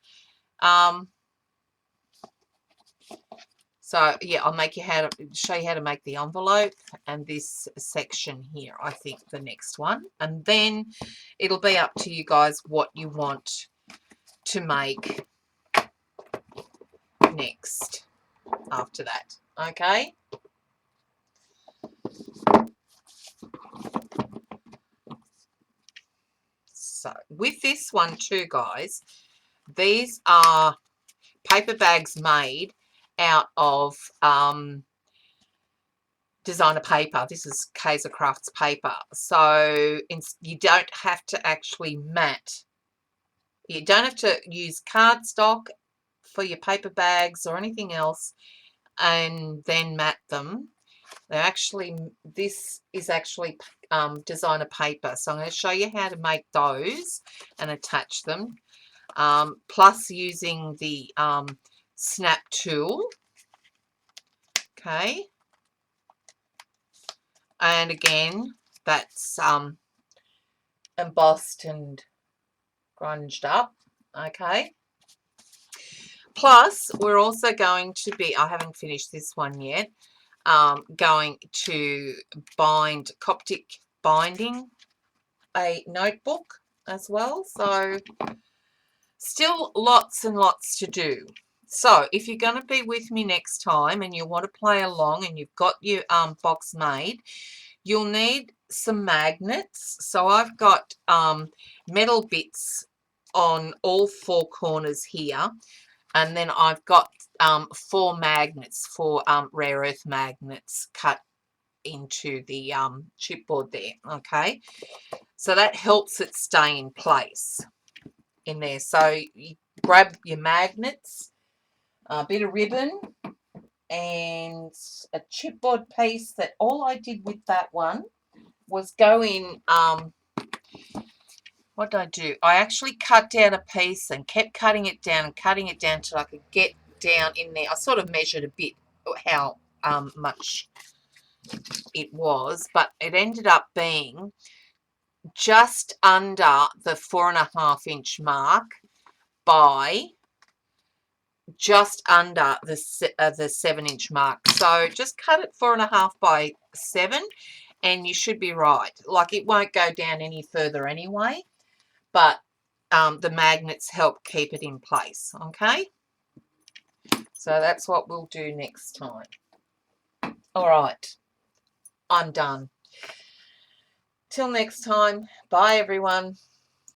So yeah, I'll make you show you how to make the envelope and this section here, I think, the next one, and then it'll be up to you guys what you want to make next after that. Okay, so with this one too, guys, these are paper bags made out of designer paper. This is Kaiser Crafts paper, so you don't have to actually mat. You don't have to use cardstock for your paper bags or anything else and then mat them. They're actually, this is actually designer paper, so I'm going to show you how to make those and attach them, plus using the snap tool. Okay, and again, that's embossed and grunged up. Okay, plus we're also going to be, I haven't finished this one yet, going to bind, Coptic binding a notebook as well, so still lots and lots to do. So if you're going to be with me next time and you want to play along and you've got your box made, you'll need some magnets. So I've got metal bits on all four corners here, and then I've got 4 magnets, 4 rare earth magnets cut into the chipboard there. Okay, so that helps it stay in place in there. So you grab your magnets, a bit of ribbon, and a chipboard piece. That all I did with that one was go in, what did I do? I actually cut down a piece and kept cutting it down till I could get down in there. I sort of measured a bit how much it was, but it ended up being just under the 4.5-inch mark by just under the 7-inch mark. So just cut it 4.5 by 7 and you should be right. Like, it won't go down any further anyway, but the magnets help keep it in place. Okay, so that's what we'll do next time. All right, I'm done. Till next time, bye everyone.